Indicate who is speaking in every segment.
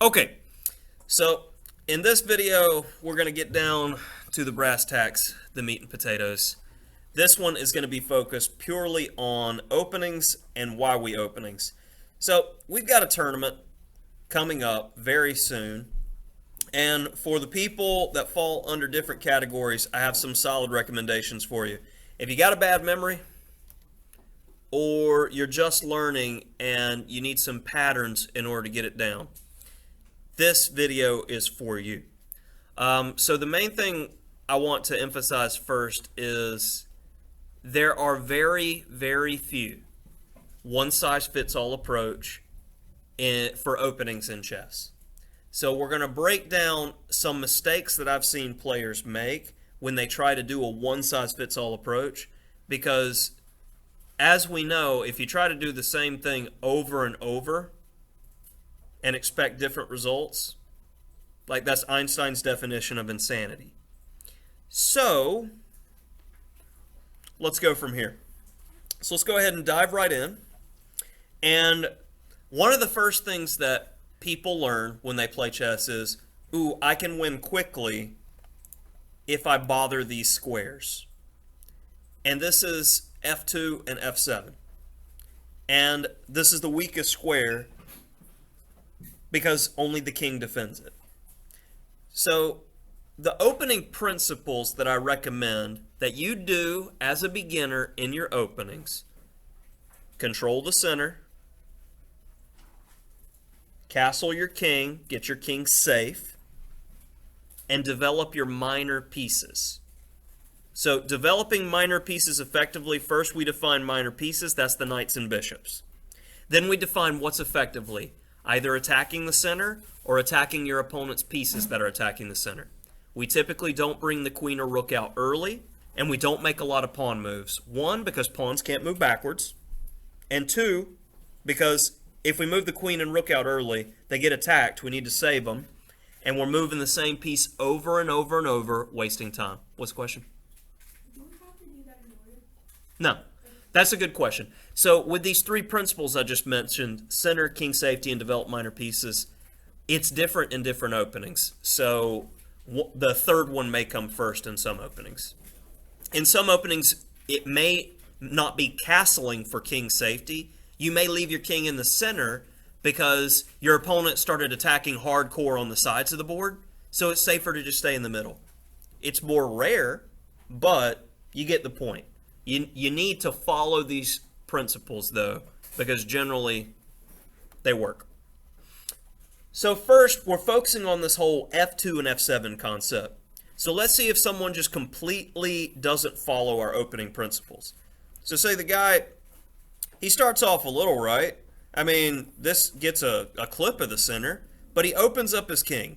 Speaker 1: Okay, so in this video, we're going to get down to the brass tacks, the meat and potatoes. This one is going to be focused purely on openings and why we openings. So we've got a tournament coming up very soon. And for the people that fall under different categories, I have some solid recommendations for you. If you got a bad memory, or you're just learning and you need some patterns in order to get it down, this video is for you. So the main thing I want to emphasize first is there are very, very few one-size-fits-all approach for openings in chess. So we're going to break down some mistakes that I've seen players make when they try to do a one-size-fits-all approach, because as we know, if you try to do the same thing over and over and expect different results, like that's Einstein's definition of insanity. So let's go from here. So let's go ahead and dive right in. And one of the first things that people learn when they play chess is, ooh, I can win quickly if I bother these squares. And this is F2 and F7. And this is the weakest square because only the king defends it. So the opening principles that I recommend that you do as a beginner in your openings: control the center, castle your king, get your king safe, and develop your minor pieces. So developing minor pieces effectively, first we define minor pieces, that's the knights and bishops. Then we define what's effectively, either attacking the center or attacking your opponent's pieces that are attacking the center. We typically don't bring the queen or rook out early, and we don't make a lot of pawn moves. One, because pawns can't move backwards, and two, because if we move the queen and rook out early, they get attacked, we need to save them, and we're moving the same piece over and over and over, wasting time. What's the question?
Speaker 2: Do we have to do that in order?
Speaker 1: No, that's a good question. So with these three principles I just mentioned, center, king safety, and develop minor pieces, it's different in different openings. So the third one may come first in some openings. In some openings, it may not be castling for king safety. You may leave your king in the center because your opponent started attacking hardcore on the sides of the board, so it's safer to just stay in the middle. It's more rare, but you get the point. You need to follow these principles, though, because generally they work. So first, we're focusing on this whole F2 and F7 concept. So let's see if someone just completely doesn't follow our opening principles. So say the guy, he starts off a little right. I mean, this gets a clip of the center, but he opens up his king.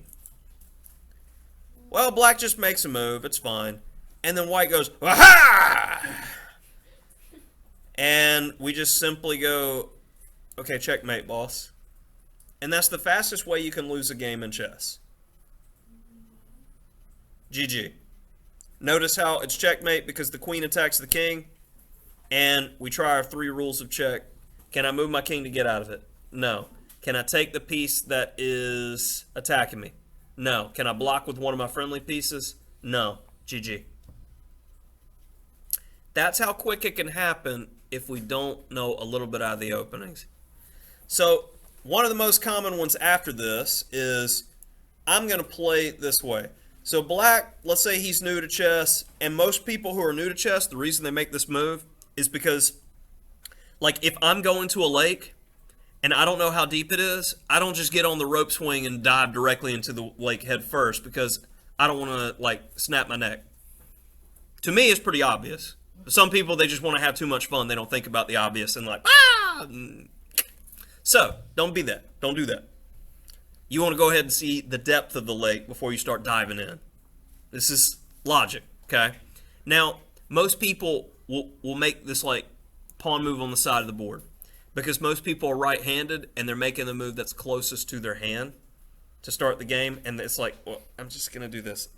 Speaker 1: Well, black just makes a move, it's fine. And then white goes, aha! And we just simply go, okay, checkmate, boss. And that's the fastest way you can lose a game in chess. GG. Notice how it's checkmate because the queen attacks the king, and we try our 3 rules of check. Can I move my king to get out of it? No. Can I take the piece that is attacking me? No. Can I block with one of my friendly pieces? No. GG. That's how quick it can happen if we don't know a little bit out of the openings. So one of the most common ones after this is, I'm going to play this way. So black, let's say he's new to chess, and most people who are new to chess, the reason they make this move is because, like, if I'm going to a lake and I don't know how deep it is, I don't just get on the rope swing and dive directly into the lake head first because I don't want to, like, snap my neck. To me, it's pretty obvious. Some people, they just want to have too much fun. They don't think about the obvious and like, ah! So, don't be that. Don't do that. You want to go ahead and see the depth of the lake before you start diving in. This is logic, okay? Now, most people will make this like pawn move on the side of the board because most people are right-handed and they're making the move that's closest to their hand to start the game, and it's like, well, I'm just going to do this.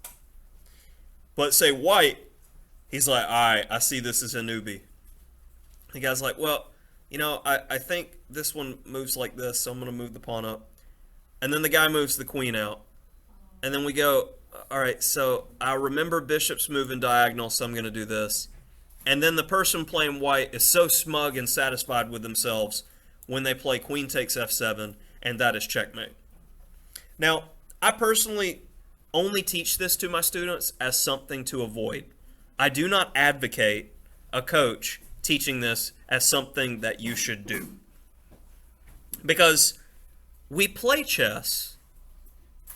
Speaker 1: But say white, he's like, all right, I see this as a newbie. The guy's like, well, you know, I think this one moves like this, so I'm going to move the pawn up. and then the guy moves the queen out. And then we go, all right, so I remember bishop's moving diagonal, so I'm going to do this. And then the person playing white is so smug and satisfied with themselves when they play queen takes f7, and that is checkmate. Now, I personally only teach this to my students as something to avoid. I do not advocate a coach teaching this as something that you should do. Because we play chess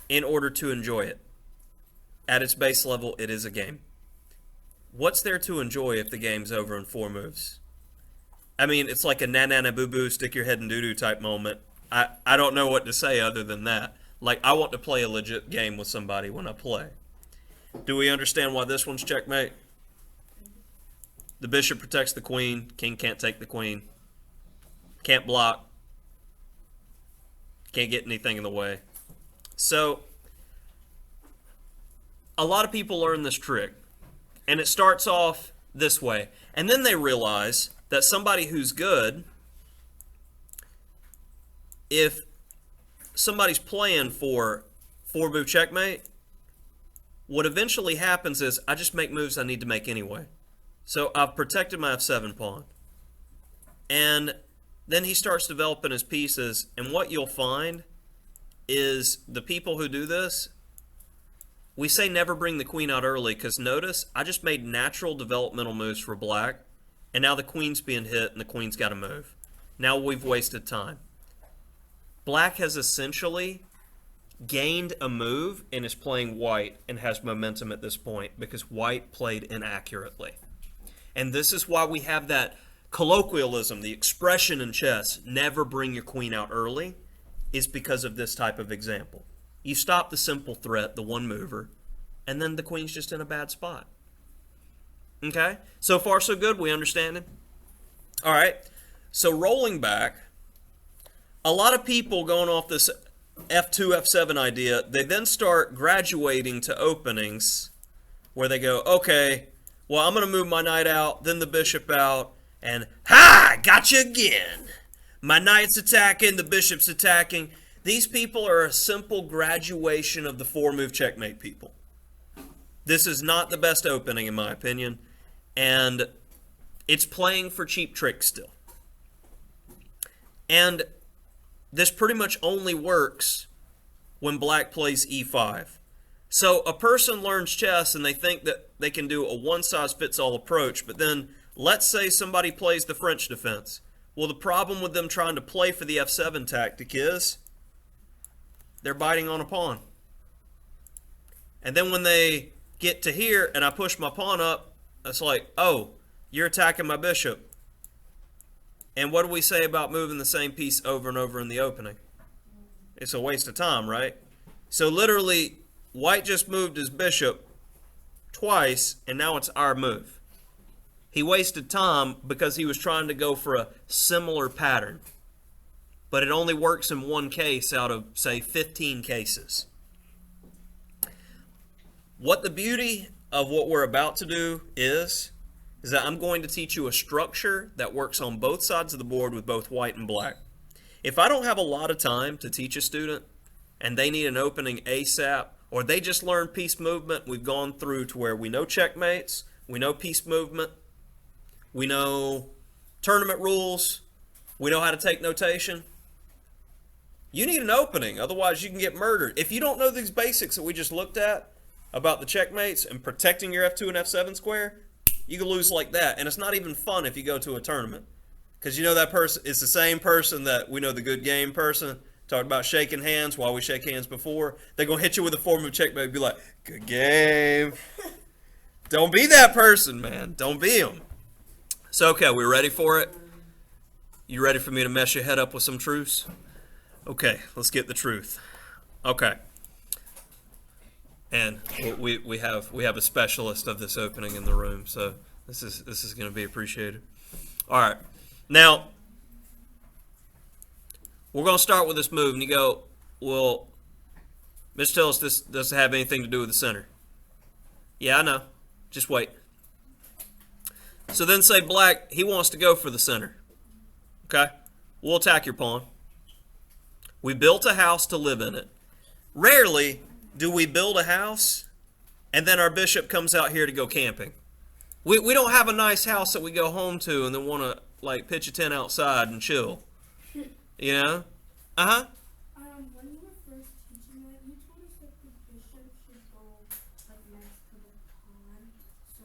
Speaker 1: in order to enjoy it. At its base level, it is a game. What's there to enjoy if the game's over in 4 moves? I mean, it's like a na-na-na-boo-boo, stick your head in doo-doo type moment. I don't know what to say other than that. Like, I want to play a legit game with somebody when I play. Do we understand why this one's checkmate? The bishop protects the queen. King can't take the queen. Can't block. Can't get anything in the way. So, a lot of people learn this trick. And it starts off this way. And then they realize that somebody who's good, if somebody's playing for 4-move checkmate, what eventually happens is I just make moves I need to make anyway. So I've protected my f7 pawn. And then he starts developing his pieces, and what you'll find is the people who do this, we say never bring the queen out early, because notice, I just made natural developmental moves for black, and now the queen's being hit and the queen's got to move. Now we've wasted time. Black has essentially gained a move and is playing white and has momentum at this point because white played inaccurately. And this is why we have that colloquialism, the expression in chess, never bring your queen out early, is because of this type of example. You stop the simple threat, the one mover, and then the queen's just in a bad spot. Okay? So far so good, we understand it? All right. So rolling back, a lot of people going off this f2, f7 idea, they then start graduating to openings where they go, okay, well, I'm going to move my knight out, then the bishop out, and ha! Got you again. My knight's attacking, the bishop's attacking. These people are a simple graduation of the 4-move checkmate people. This is not the best opening, in my opinion, and it's playing for cheap tricks still. And this pretty much only works when black plays e5. So a person learns chess and they think that they can do a one-size-fits-all approach, but then let's say somebody plays the French defense. Well, the problem with them trying to play for the f7 tactic is they're biting on a pawn. And then when they get to here and I push my pawn up, it's like, oh, you're attacking my bishop. And what do we say about moving the same piece over and over in the opening? It's a waste of time, right? So literally, white just moved his bishop twice, and now it's our move. He wasted time because he was trying to go for a similar pattern. But it only works in one case out of, say, 15 cases. What the beauty of what we're about to do is that I'm going to teach you a structure that works on both sides of the board with both white and black. If I don't have a lot of time to teach a student and they need an opening ASAP, or they just learn piece movement, we've gone through to where we know checkmates, we know piece movement, we know tournament rules, we know how to take notation. You need an opening, otherwise you can get murdered. If you don't know these basics that we just looked at about the checkmates and protecting your f2 and f7 square, you can lose like that. And it's not even fun if you go to a tournament. Because you know that person is the same person that we know, the good game person. Talked about shaking hands while we shake hands before. They're going to hit you with a 4-move checkmate and be like, good game. Don't be that person, man. Don't be them. So, okay, we ready for it? You ready for me to mess your head up with some truths? Okay, let's get the truth. Okay. And we have a specialist of this opening in the room, so this is going to be appreciated. All right, now we're going to start with this move, and you go, well, Mr. Tillis, this doesn't have anything to do with the center. Yeah, I know. Just wait. So then say black, he wants to go for the center. Okay, we'll attack your pawn. We built a house to live in it. Rarely do we build a house and then our bishop comes out here to go camping. We don't have a nice house that we go home to and then want to like pitch a tent outside and chill. You know? Uh-huh.
Speaker 2: When you were first teaching that, you told us that the bishop should go like next to the pond. So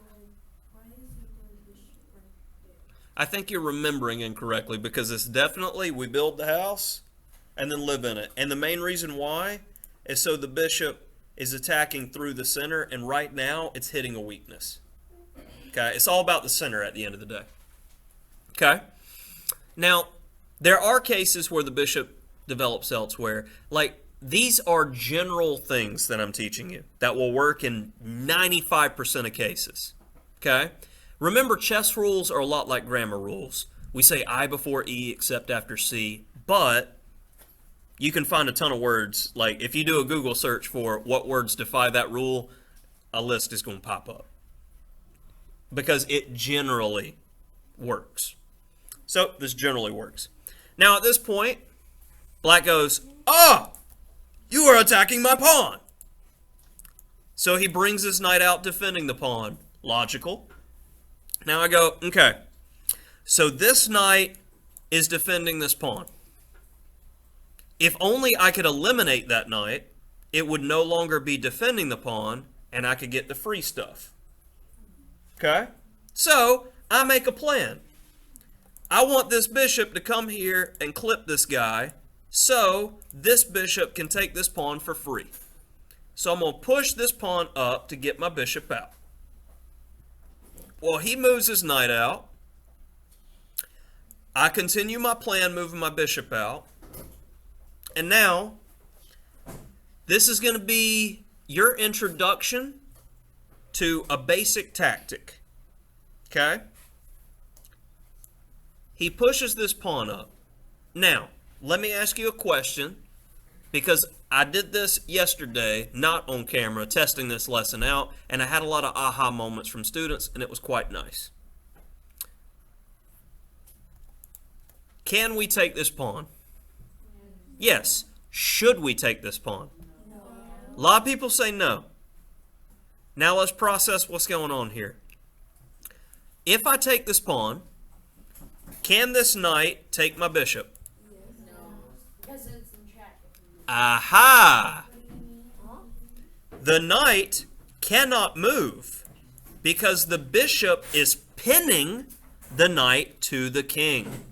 Speaker 2: why is it the bishop right there?
Speaker 1: I think you're remembering incorrectly because it's definitely we build the house and then live in it. And the main reason why is so the bishop is attacking through the center, and right now it's hitting a weakness. Okay? It's all about the center at the end of the day. Okay? Now, there are cases where the bishop develops elsewhere. Like, these are general things that I'm teaching you that will work in 95% of cases. Okay? Remember, chess rules are a lot like grammar rules. We say I before E except after C, but you can find a ton of words. Like, if you do a Google search for what words defy that rule, a list is going to pop up. Because it generally works. So, this generally works. Now, at this point, black goes, "Ah! You are attacking my pawn!" So he brings his knight out defending the pawn. Logical. Now I go, okay. So this knight is defending this pawn. If only I could eliminate that knight, it would no longer be defending the pawn, and I could get the free stuff. Okay? So, I make a plan. I want this bishop to come here and clip this guy so this bishop can take this pawn for free. So I'm going to push this pawn up to get my bishop out. Well, he moves his knight out. I continue my plan moving my bishop out. And now, this is going to be your introduction to a basic tactic. Okay? He pushes this pawn up. Now, let me ask you a question, because I did this yesterday, not on camera, testing this lesson out, and I had a lot of aha moments from students, and it was quite nice. Can we take this pawn? Yes. Should we take this pawn?
Speaker 2: No.
Speaker 1: A lot of people say no. Now let's process what's going on here. If I take this pawn, can this knight take my bishop?
Speaker 3: No, because it's in check.
Speaker 1: Aha! The knight cannot move because the bishop is pinning the knight to the king.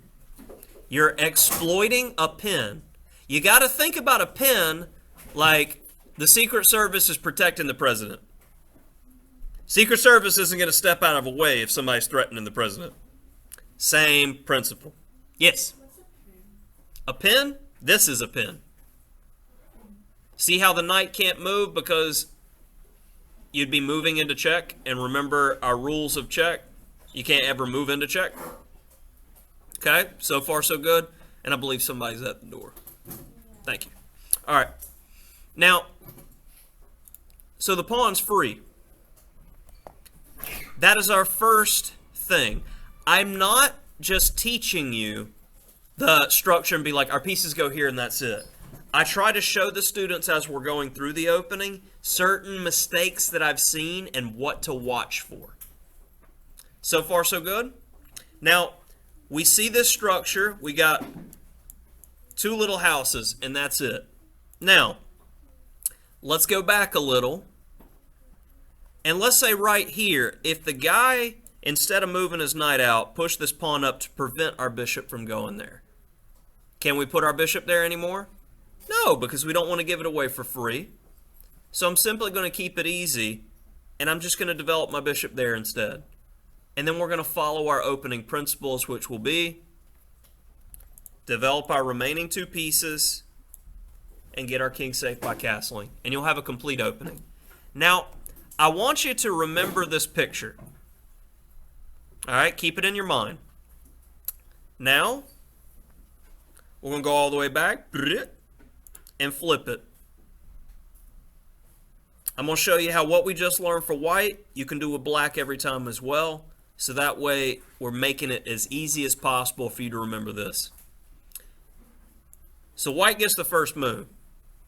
Speaker 1: You're exploiting a pin. You got to think about a pin like the Secret Service is protecting the president. Secret Service isn't going to step out of a way if somebody's threatening the president. Same principle. Yes?
Speaker 2: What's a pin?
Speaker 1: A pin? This is a pin. See how the knight can't move because you'd be moving into check? And remember our rules of check? You can't ever move into check. Okay? So far, so good. And I believe somebody's at the door. Thank you. All right. Now, so the pawn's free. That is our first thing. I'm not just teaching you the structure and be like, our pieces go here and that's it. I try to show the students as we're going through the opening certain mistakes that I've seen and what to watch for. So far, so good? Now, we see this structure. We got two little houses, and that's it. Now, let's go back a little. And let's say right here, if the guy, instead of moving his knight out, pushed this pawn up to prevent our bishop from going there. Can we put our bishop there anymore? No, because we don't want to give it away for free. So I'm simply going to keep it easy, and I'm just going to develop my bishop there instead. And then we're going to follow our opening principles, which will be develop our remaining two pieces and get our king safe by castling. And you'll have a complete opening. Now, I want you to remember this picture. All right, keep it in your mind. Now, we're going to go all the way back and flip it. I'm going to show you how what we just learned for white, you can do with black every time as well. So that way, we're making it as easy as possible for you to remember this. So white gets the first move.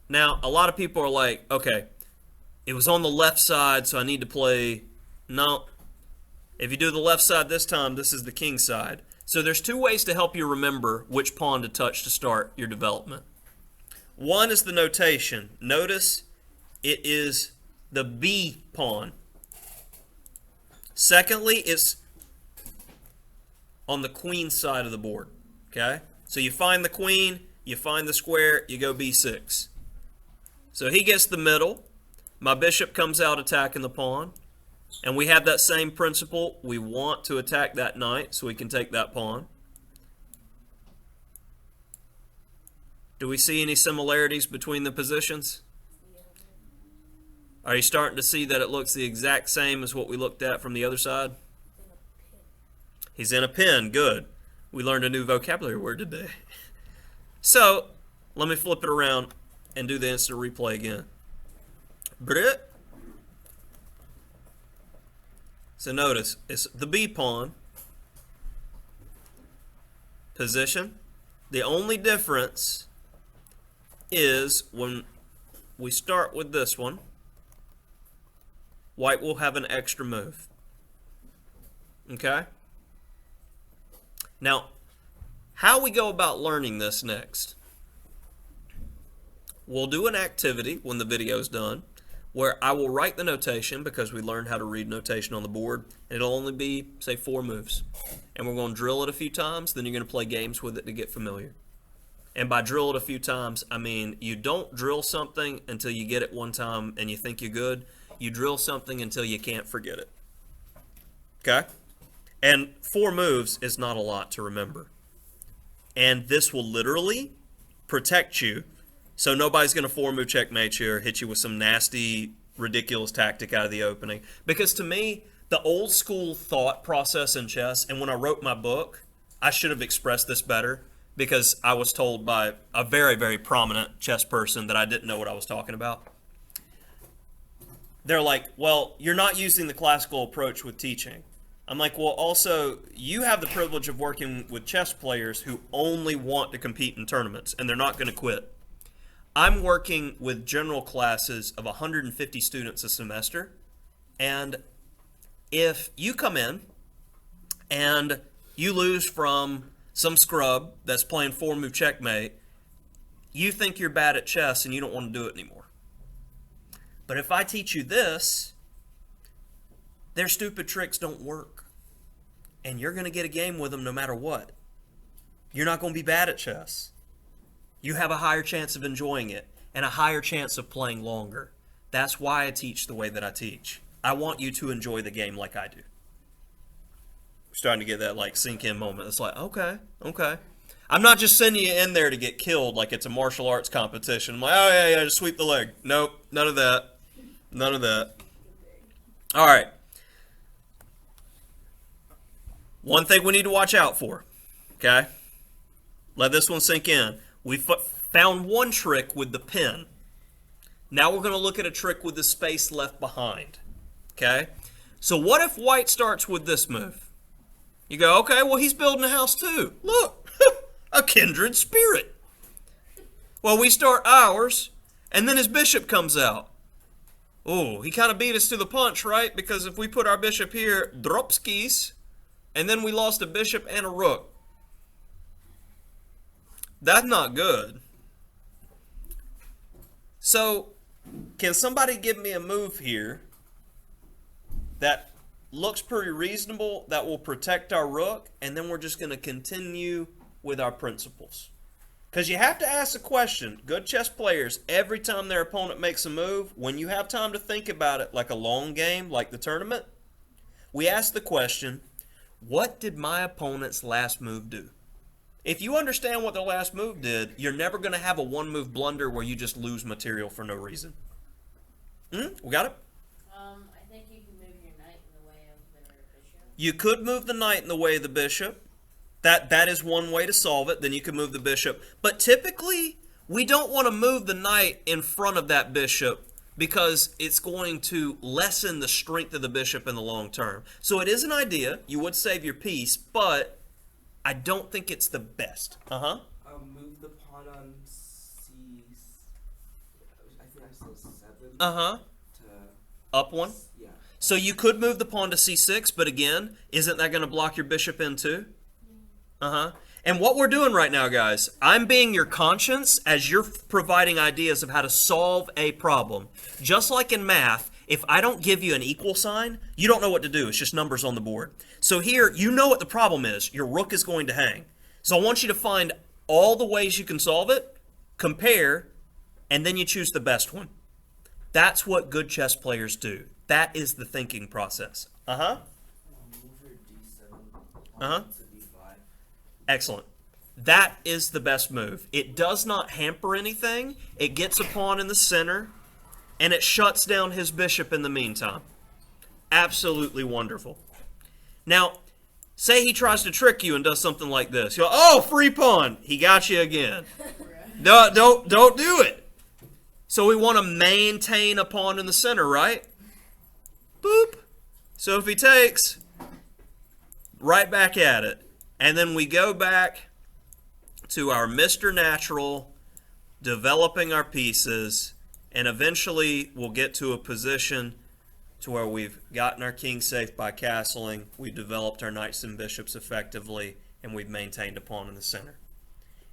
Speaker 1: Now, a lot of people are like, okay, it was on the left side, so I need to play... No. If you do the left side this time, this is the king side. So there's two ways to help you remember which pawn to touch to start your development. One is the notation. Notice it is the B pawn. Secondly, it's on the queen side of the board. Okay? So you find the queen, you find the square, you go B6. So he gets the middle. My bishop comes out attacking the pawn. And we have that same principle. We want to attack that knight so we can take that pawn. Do we see any similarities between the positions? Are you starting to see that it looks the exact same as what we looked at from the other side? He's in a pin. Good. We learned a new vocabulary word today. So, let me flip it around and do the instant replay again. Brit. So notice, it's the B pawn. Position. The only difference is when we start with this one, white will have an extra move. Okay? Now, how we go about learning this next? We'll do an activity when the video's done where I will write the notation because we learned how to read notation on the board. And it'll only be, say, 4 moves. And we're going to drill it a few times, then you're going to play games with it to get familiar. And by drill it a few times, I mean you don't drill something until you get it one time and you think you're good. You drill something until you can't forget it. Okay? And 4 moves is not a lot to remember. And this will literally protect you. So nobody's going to 4-move checkmate you or hit you with some nasty, ridiculous tactic out of the opening. Because to me, the old school thought process in chess, and when I wrote my book, I should have expressed this better because I was told by a very, very prominent chess person that I didn't know what I was talking about. They're like, well, you're not using the classical approach with teaching. I'm like, well, also, you have the privilege of working with chess players who only want to compete in tournaments, and they're not going to quit. I'm working with general classes of 150 students a semester, and if you come in and you lose from some scrub that's playing 4-move checkmate, you think you're bad at chess and you don't want to do it anymore. But if I teach you this, their stupid tricks don't work. And you're going to get a game with them no matter what. You're not going to be bad at chess. You have a higher chance of enjoying it and a higher chance of playing longer. That's why I teach the way that I teach. I want you to enjoy the game like I do. We're starting to get that like sink in moment. It's like, okay. I'm not just sending you in there to get killed like it's a martial arts competition. I'm like, oh yeah, just sweep the leg. Nope, none of that. None of that. All right. One thing we need to watch out for, okay? Let this one sink in. We found one trick with the pin. Now we're going to look at a trick with the space left behind, okay? So what if white starts with this move? You go, okay, well, he's building a house too. Look, a kindred spirit. Well, we start ours, and then his bishop comes out. Oh, he kind of beat us to the punch, right? Because if we put our bishop here, dropskis, and then we lost a bishop and a rook. That's not good. So, can somebody give me a move here that looks pretty reasonable, that will protect our rook, and then we're just going to continue with our principles? Because you have to ask the question, good chess players, every time their opponent makes a move, when you have time to think about it like a long game, like the tournament, we ask the question, what did my opponent's last move do? If you understand what their last move did, you're never going to have a 1-move blunder where you just lose material for no reason. We got it?
Speaker 3: I think you can move your knight in the way of their bishop.
Speaker 1: You could move the knight in the way of the bishop. That is one way to solve it. Then you can move the bishop. But typically, we don't want to move the knight in front of that bishop because it's going to lessen the strength of the bishop in the long term. So it is an idea. You would save your piece, but I don't think it's the best.
Speaker 4: Move the pawn on so 7
Speaker 1: Uh-huh.
Speaker 4: to...
Speaker 1: Up one.
Speaker 4: Yeah.
Speaker 1: So you could move the pawn to c6, but again, isn't that going to block your bishop in too? Uh-huh. And what we're doing right now, guys, I'm being your conscience as you're providing ideas of how to solve a problem. Just like in math, if I don't give you an equal sign, you don't know what to do. It's just numbers on the board. So here, you know what the problem is. Your rook is going to hang. So I want you to find all the ways you can solve it, compare, and then you choose the best one. That's what good chess players do. That is the thinking process. Uh-huh.
Speaker 4: Move your d7
Speaker 1: Uh-huh.
Speaker 4: to d5.
Speaker 1: Excellent. That is the best move. It does not hamper anything. It gets a pawn in the center, and it shuts down his bishop in the meantime. Absolutely wonderful. Now, say he tries to trick you and does something like this. You're like, oh, free pawn. He got you again. No, don't do it. So we want to maintain a pawn in the center, right? Boop. So if he takes, right back at it. And then we go back to our Mr. Natural, developing our pieces, and eventually we'll get to a position to where we've gotten our king safe by castling, we've developed our knights and bishops effectively, and we've maintained a pawn in the center.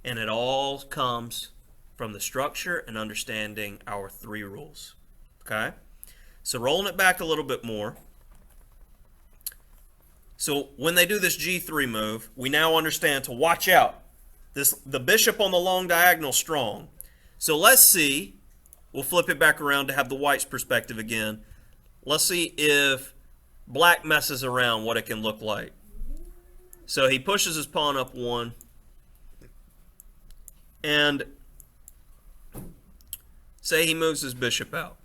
Speaker 1: And it all comes from the structure and understanding our 3 rules. Okay? So rolling it back a little bit more. So when they do this g3 move, we now understand to watch out. The bishop on the long diagonal strong. So let's see, we'll flip it back around to have the white's perspective again. Let's see if black messes around what it can look like. So he pushes his pawn up 1. And say he moves his bishop out.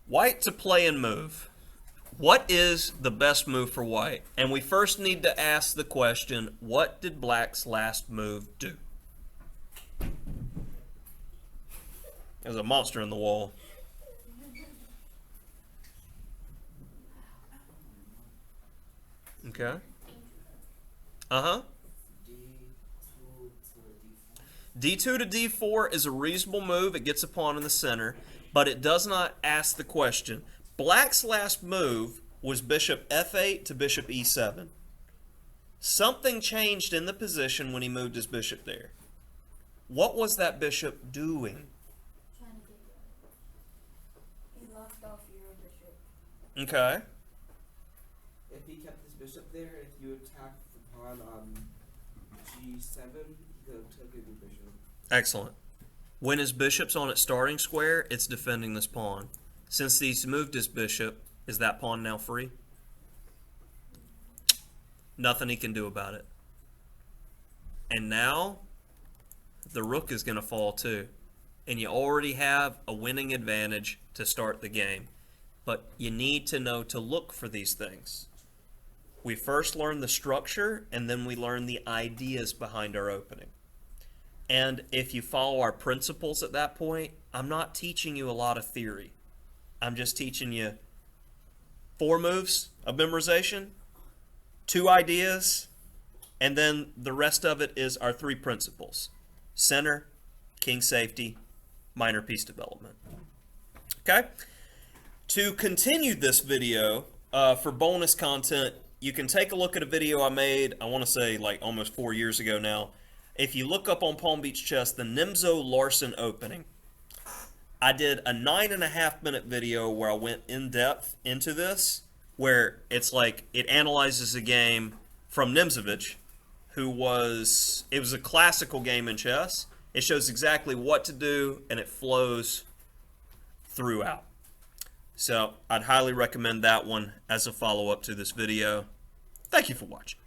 Speaker 1: White to play and move. What is the best move for white? And we first need to ask the question, what did black's last move do? There's a monster in the wall. Okay. Uh-huh.
Speaker 4: d2 to d4.
Speaker 1: D2 to D4 is a reasonable move. It gets a pawn in the center, but it does not ask the question. Black's last move was bishop F8 to bishop E7. Something changed in the position when he moved his bishop there. What was that bishop doing?
Speaker 2: Trying to get you. He locked off your bishop.
Speaker 1: Okay.
Speaker 4: If he kept his bishop there, if you attack the pawn on g7, he could have taken the bishop.
Speaker 1: Excellent. When his bishop's on its starting square, it's defending this pawn. Since he's moved his bishop, is that pawn now free? Nothing he can do about it. And now, the rook is going to fall too. And you already have a winning advantage to start the game. But you need to know to look for these things. We first learn the structure, and then we learn the ideas behind our opening. And if you follow our principles at that point, I'm not teaching you a lot of theory. I'm just teaching you 4 moves of memorization, 2 ideas, and then the rest of it is our 3 principles. Center, king safety, minor piece development. Okay? To continue this video, for bonus content, you can take a look at a video I made, I want to say like almost 4 years ago now. If you look up on Palm Beach Chess, the Nimzo Larsen opening, I did a 9.5-minute video where I went in depth into this, where it's like it analyzes a game from Nimzovich, it was a classical game in chess. It shows exactly what to do, and it flows throughout. So I'd highly recommend that one as a follow-up to this video. Thank you for watching.